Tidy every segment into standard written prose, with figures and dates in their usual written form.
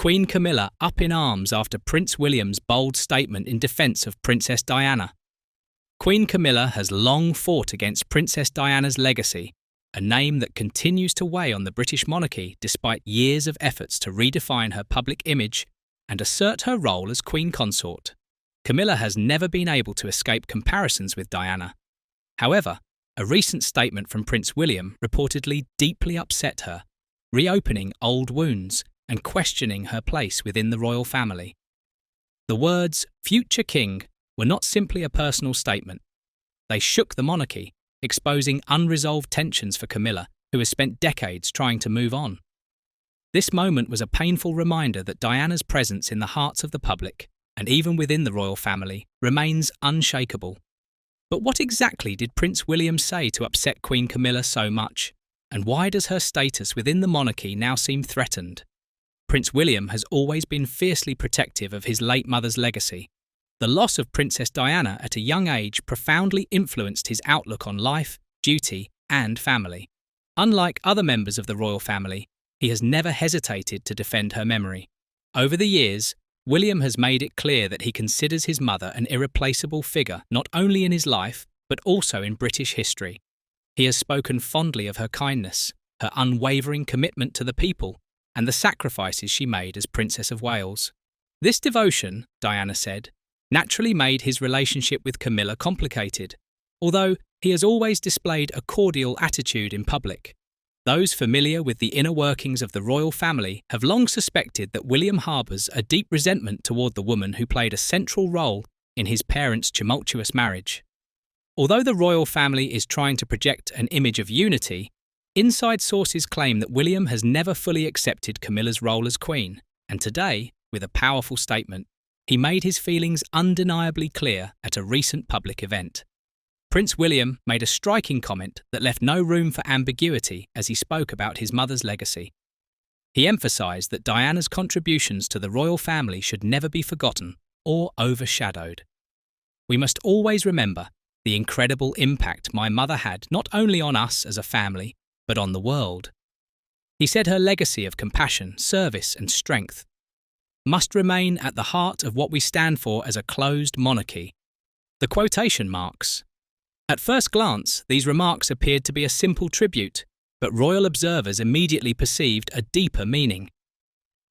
Queen Camilla up in arms after Prince William's bold statement in defence of Princess Diana. Queen Camilla has long fought against Princess Diana's legacy, a name that continues to weigh on the British monarchy despite years of efforts to redefine her public image and assert her role as Queen Consort. Camilla has never been able to escape comparisons with Diana. However, a recent statement from Prince William reportedly deeply upset her, reopening old wounds and questioning her place within the royal family. The words "future king" were not simply a personal statement. They shook the monarchy, exposing unresolved tensions for Camilla, who has spent decades trying to move on. This moment was a painful reminder that Diana's presence in the hearts of the public, and even within the royal family, remains unshakable. But what exactly did Prince William say to upset Queen Camilla so much? And why does her status within the monarchy now seem threatened? Prince William has always been fiercely protective of his late mother's legacy. The loss of Princess Diana at a young age profoundly influenced his outlook on life, duty, and family. Unlike other members of the royal family, he has never hesitated to defend her memory. Over the years, William has made it clear that he considers his mother an irreplaceable figure not only in his life, but also in British history. He has spoken fondly of her kindness, her unwavering commitment to the people, and the sacrifices she made as Princess of Wales. This devotion, Diana said, naturally made his relationship with Camilla complicated, although he has always displayed a cordial attitude in public. Those familiar with the inner workings of the royal family have long suspected that William harbours a deep resentment toward the woman who played a central role in his parents' tumultuous marriage. Although the royal family is trying to project an image of unity, inside sources claim that William has never fully accepted Camilla's role as queen, and today, with a powerful statement, he made his feelings undeniably clear at a recent public event. Prince William made a striking comment that left no room for ambiguity as he spoke about his mother's legacy. He emphasised that Diana's contributions to the royal family should never be forgotten or overshadowed. "We must always remember the incredible impact my mother had not only on us as a family, but on the world." He said her legacy of compassion, service and strength must remain at the heart of what we stand for as a closed monarchy. The quotation marks. At first glance, these remarks appeared to be a simple tribute, but royal observers immediately perceived a deeper meaning.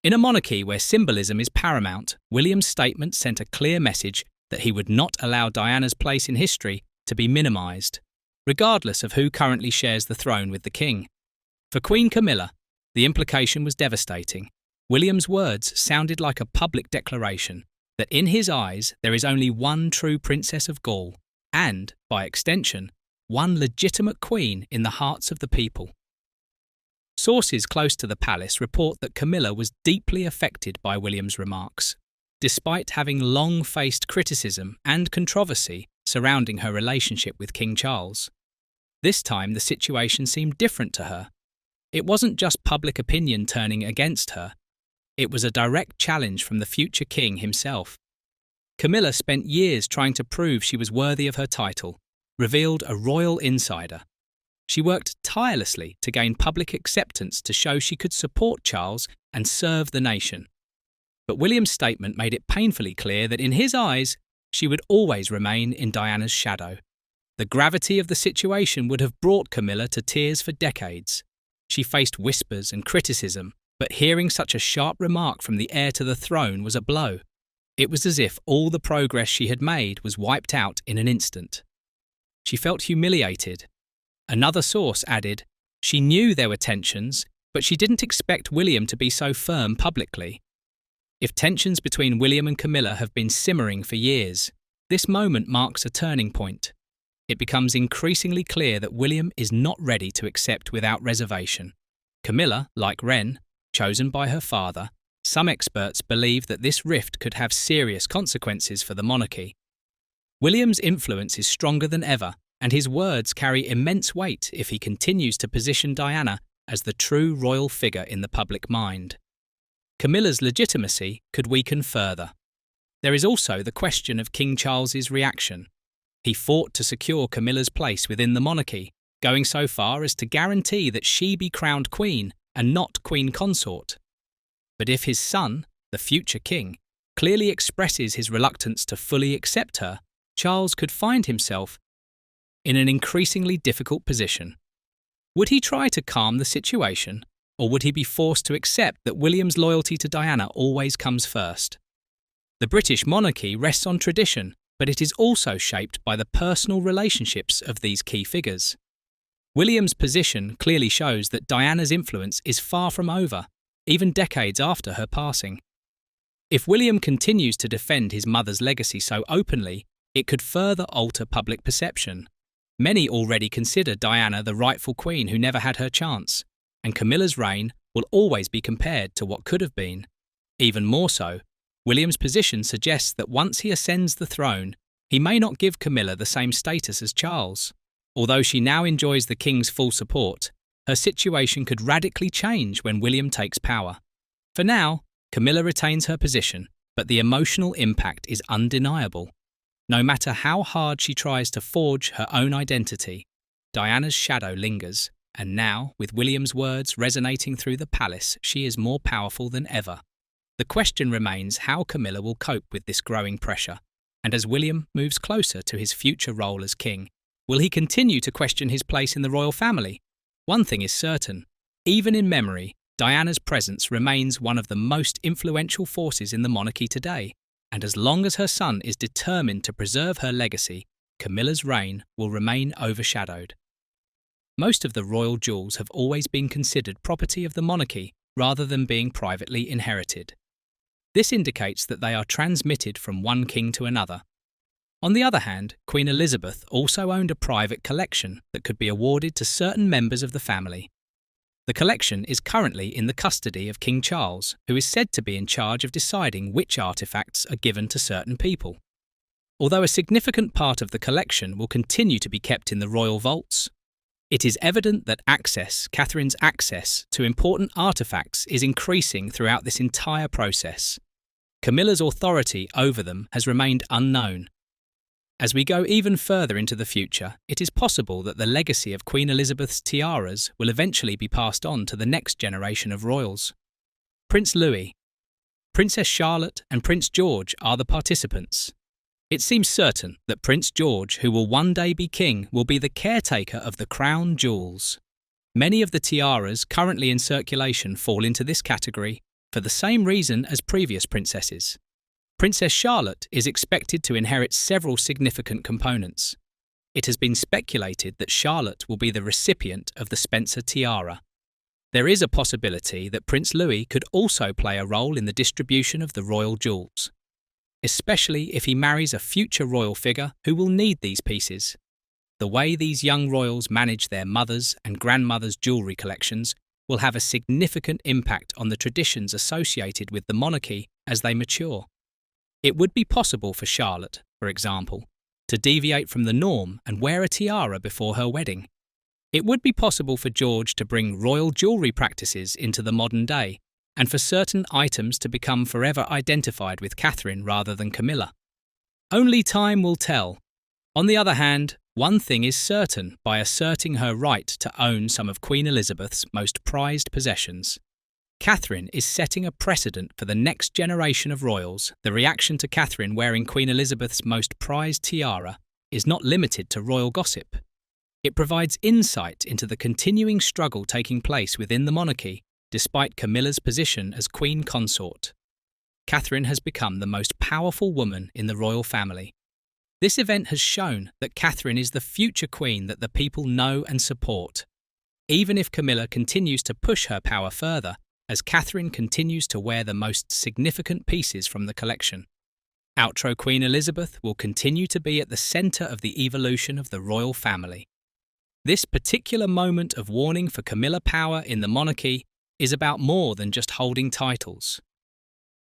In a monarchy where symbolism is paramount, William's statement sent a clear message that he would not allow Diana's place in history to be minimised, regardless of who currently shares the throne with the king. For Queen Camilla, the implication was devastating. William's words sounded like a public declaration that in his eyes there is only one true Princess of Gaul, and, by extension, one legitimate queen in the hearts of the people. Sources close to the palace report that Camilla was deeply affected by William's remarks, despite having long faced criticism and controversy surrounding her relationship with King Charles. This time the situation seemed different to her. It wasn't just public opinion turning against her, it was a direct challenge from the future king himself. Camilla spent years trying to prove she was worthy of her title, revealed a royal insider. She worked tirelessly to gain public acceptance to show she could support Charles and serve the nation. But William's statement made it painfully clear that in his eyes, she would always remain in Diana's shadow. The gravity of the situation would have brought Camilla to tears for decades. She faced whispers and criticism, but hearing such a sharp remark from the heir to the throne was a blow. It was as if all the progress she had made was wiped out in an instant. She felt humiliated. Another source added, she knew there were tensions, but she didn't expect William to be so firm publicly. If tensions between William and Camilla have been simmering for years, this moment marks a turning point. It becomes increasingly clear that William is not ready to accept without reservation. Camilla, like Wren, chosen by her father, some experts believe that this rift could have serious consequences for the monarchy. William's influence is stronger than ever, and his words carry immense weight if he continues to position Diana as the true royal figure in the public mind. Camilla's legitimacy could weaken further. There is also the question of King Charles's reaction. He fought to secure Camilla's place within the monarchy, going so far as to guarantee that she be crowned queen and not queen consort. But if his son, the future king, clearly expresses his reluctance to fully accept her, Charles could find himself in an increasingly difficult position. Would he try to calm the situation, or would he be forced to accept that William's loyalty to Diana always comes first? The British monarchy rests on tradition, but it is also shaped by the personal relationships of these key figures. William's position clearly shows that Diana's influence is far from over, even decades after her passing. If William continues to defend his mother's legacy so openly, it could further alter public perception. Many already consider Diana the rightful queen who never had her chance, and Camilla's reign will always be compared to what could have been. Even more so, William's position suggests that once he ascends the throne, he may not give Camilla the same status as Charles. Although she now enjoys the king's full support, her situation could radically change when William takes power. For now, Camilla retains her position, but the emotional impact is undeniable. No matter how hard she tries to forge her own identity, Diana's shadow lingers, and now, with William's words resonating through the palace, she is more powerful than ever. The question remains how Camilla will cope with this growing pressure, and as William moves closer to his future role as king, will he continue to question his place in the royal family? One thing is certain, even in memory, Diana's presence remains one of the most influential forces in the monarchy today, and as long as her son is determined to preserve her legacy, Camilla's reign will remain overshadowed. Most of the royal jewels have always been considered property of the monarchy rather than being privately inherited. This indicates that they are transmitted from one king to another. On the other hand, Queen Elizabeth also owned a private collection that could be awarded to certain members of the family. The collection is currently in the custody of King Charles, who is said to be in charge of deciding which artefacts are given to certain people. Although a significant part of the collection will continue to be kept in the royal vaults, it is evident that Catherine's access to important artefacts is increasing throughout this entire process. Camilla's authority over them has remained unknown. As we go even further into the future, it is possible that the legacy of Queen Elizabeth's tiaras will eventually be passed on to the next generation of royals. Prince Louis, Princess Charlotte and Prince George are the participants. It seems certain that Prince George, who will one day be king, will be the caretaker of the crown jewels. Many of the tiaras currently in circulation fall into this category for the same reason as previous princesses. Princess Charlotte is expected to inherit several significant components. It has been speculated that Charlotte will be the recipient of the Spencer tiara. There is a possibility that Prince Louis could also play a role in the distribution of the royal jewels, especially if he marries a future royal figure who will need these pieces. The way these young royals manage their mothers' and grandmothers' jewellery collections will have a significant impact on the traditions associated with the monarchy as they mature. It would be possible for Charlotte, for example, to deviate from the norm and wear a tiara before her wedding. It would be possible for George to bring royal jewellery practices into the modern day, and for certain items to become forever identified with Catherine rather than Camilla. Only time will tell. On the other hand, one thing is certain by asserting her right to own some of Queen Elizabeth's most prized possessions. Catherine is setting a precedent for the next generation of royals. The reaction to Catherine wearing Queen Elizabeth's most prized tiara is not limited to royal gossip. It provides insight into the continuing struggle taking place within the monarchy, despite Camilla's position as queen consort. Catherine has become the most powerful woman in the royal family. This event has shown that Catherine is the future queen that the people know and support. Even if Camilla continues to push her power further, as Catherine continues to wear the most significant pieces from the collection. Outro Queen Elizabeth will continue to be at the centre of the evolution of the royal family. This particular moment of warning for Camilla power in the monarchy is about more than just holding titles.